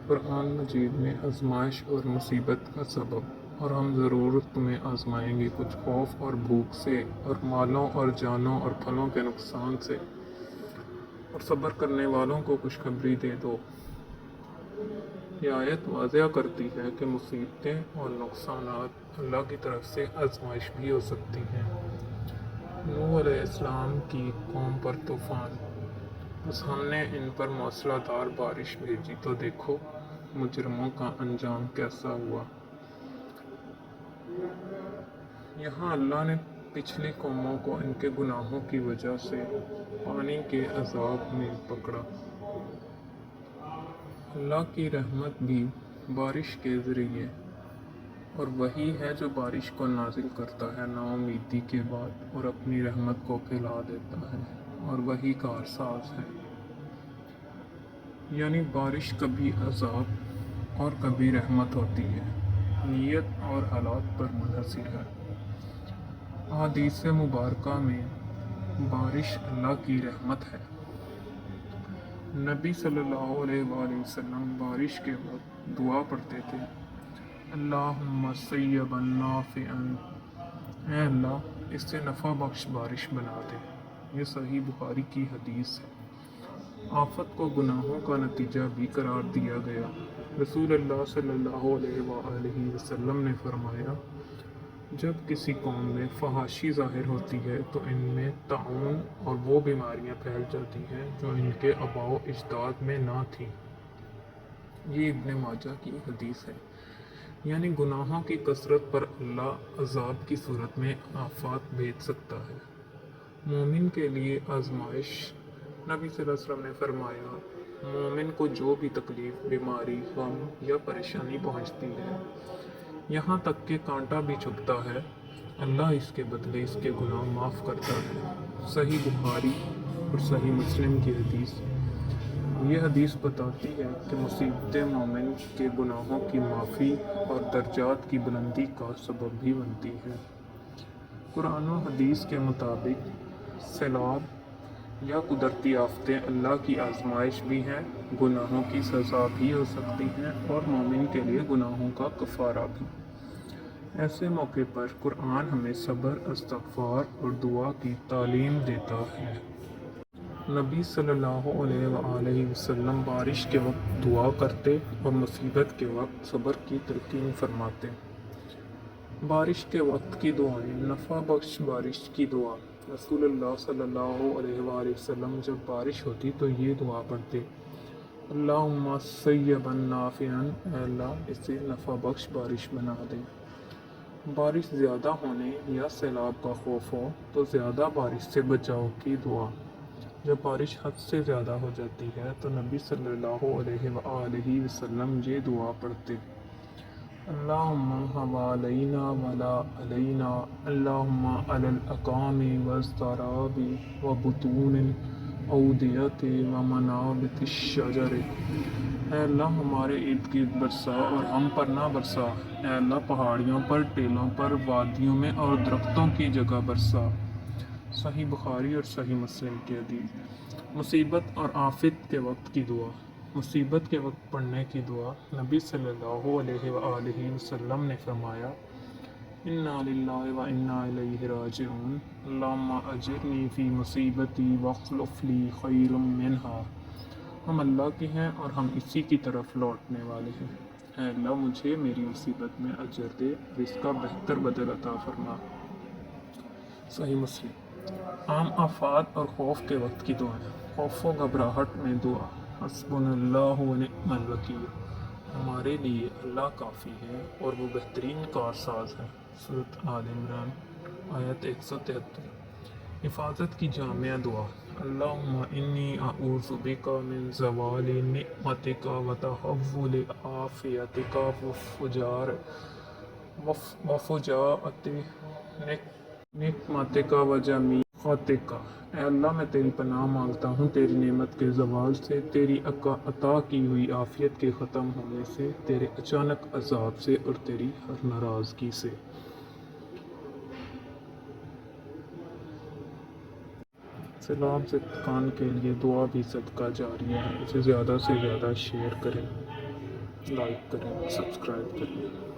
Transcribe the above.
قرآن مجید میں آزمائش اور مصیبت کا سبب، اور ہم ضرور تمہیں آزمائیں گے کچھ خوف اور بھوک سے، اور مالوں اور جانوں اور پھلوں کے نقصان سے، اور صبر کرنے والوں کو خوشخبری دے دو۔ یہ آیت واضح کرتی ہے کہ مصیبتیں اور نقصانات اللہ کی طرف سے آزمائش بھی ہو سکتی ہیں۔ نوح علیہ السلام کی قوم پر طوفان۔ بس ہم نے ان پر موسلا دار بارش بھیجی تو دیکھو مجرموں کا انجام کیسا ہوا۔ یہاں اللہ نے پچھلی قوموں کو ان کے گناہوں کی وجہ سے پانی کے عذاب میں پکڑا۔ اللہ کی رحمت بھی بارش کے ذریعے، اور وہی ہے جو بارش کو نازل کرتا ہے نا امیدی کے بعد اور اپنی رحمت کو پھیلا دیتا ہے، اور وہی کارساز ہے۔ یعنی بارش کبھی عذاب اور کبھی رحمت ہوتی ہے، نیت اور حالات پر منحصر ہے۔ احادیث مبارکہ میں بارش اللہ کی رحمت ہے۔ نبی صلی اللہ علیہ وآلہ وسلم بارش کے وقت دعا پڑھتے تھے، اللہم صیبا نافعا، اے اللہ اس سے نفع بخش بارش بنا دے۔ یہ صحیح بخاری کی حدیث ہے۔ آفت کو گناہوں کا نتیجہ بھی قرار دیا گیا۔ رسول اللہ صلی اللہ علیہ وآلہ وسلم نے فرمایا، جب کسی قوم میں فحاشی ظاہر ہوتی ہے تو ان میں طاعون اور وہ بیماریاں پھیل جاتی ہیں جو ان کے آباء و اجداد میں نہ تھیں۔ یہ ابن ماجہ کی حدیث ہے۔ یعنی گناہوں کی کثرت پر اللہ عذاب کی صورت میں آفات بھیج سکتا ہے۔ مومن کے لیے آزمائش۔ نبی صلی اللہ علیہ وسلم نے فرمایا، مومن کو جو بھی تکلیف، بیماری، غم یا پریشانی پہنچتی ہے، یہاں تک کہ کانٹا بھی چبھتا ہے، اللہ اس کے بدلے اس کے گناہ معاف کرتا ہے۔ صحیح بخاری اور صحیح مسلم کی حدیث۔ یہ حدیث بتاتی ہے کہ مصیبتیں مومن کے گناہوں کی معافی اور درجات کی بلندی کا سبب بھی بنتی ہیں۔ قرآن و حدیث کے مطابق سیلاب یا قدرتی آفتیں اللہ کی آزمائش بھی ہیں، گناہوں کی سزا بھی ہو سکتی ہیں، اور مومن کے لیے گناہوں کا کفارہ بھی۔ ایسے موقع پر قرآن ہمیں صبر، استغفار اور دعا کی تعلیم دیتا ہے۔ نبی صلی اللہ علیہ وآلہ وسلم بارش کے وقت دعا کرتے اور مصیبت کے وقت صبر کی تلقین فرماتے۔ بارش کے وقت کی دعائیں۔ نفع بخش بارش کی دعا۔ رسول اللہ صلی اللہ علیہ وآلہ وسلم جب بارش ہوتی تو یہ دعا پڑھتے، اللہم صیبا نافعا، اے اللہ اسے نفع بخش بارش بنا دے۔ بارش زیادہ ہونے یا سیلاب کا خوف ہو تو زیادہ بارش سے بچاؤ کی دعا۔ جب بارش حد سے زیادہ ہو جاتی ہے تو نبی صلی اللہ علیہ وآلہ وسلم یہ دعا پڑھتے، اللہم حوالینہ ولا علینا، اللہم علی الاکام والضراب وبطون الاودیۃ ومنابت الشجر، اے اللہ ہمارے ارد گرد برسا اور ہم پر نہ برسا، اے اللہ پہاڑیوں پر، ٹیلوں پر، وادیوں میں اور درختوں کی جگہ برسا۔ صحیح بخاری اور صحیح مسلم کی حدیث۔ مصیبت اور آفت کے وقت کی دعا۔ مصیبت کے وقت پڑھنے کی دعا۔ نبی صلی اللہ علیہ وآلہ وسلم نے فرمایا، انا للہ و انا الیہ راجعون، اللہم اجرنی فی مصیبتی واخلف لی خیرا منہا، ہم اللہ کے ہیں اور ہم اسی کی طرف لوٹنے والے ہیں، اے اللہ مجھے میری مصیبت میں اجر دے اور اس کا بہتر بدل عطا فرما۔ صحیح مسلم۔ عام آفات اور خوف کے وقت کی دعائیں۔ خوف و گھبراہٹ میں دعا، حسبنا اللہ و نعم الوکیل، ہمارے لیے اللہ کافی ہے اور وہ بہترین کارساز ہے۔ سورۃ آل عمران آیت 173۔ حفاظت کی جامع دعا، اللہم انی اعوذ بک من زوال نعمتک و تحول عافیتک وفجاءت نقمتک و جمیع سخطک، اے اللہ میں تیری پناہ مانگتا ہوں تیری نعمت کے زوال سے، تیری عطا کی ہوئی عافیت کے ختم ہونے سے، تیرے اچانک عذاب سے اور تیری ہر ناراضگی سے۔ سیلاب سے اتقان کے لیے دعا بھی صدقہ جاریہ ہے، اسے زیادہ سے زیادہ شیئر کریں۔ لائک کریں، سبسکرائب کریں.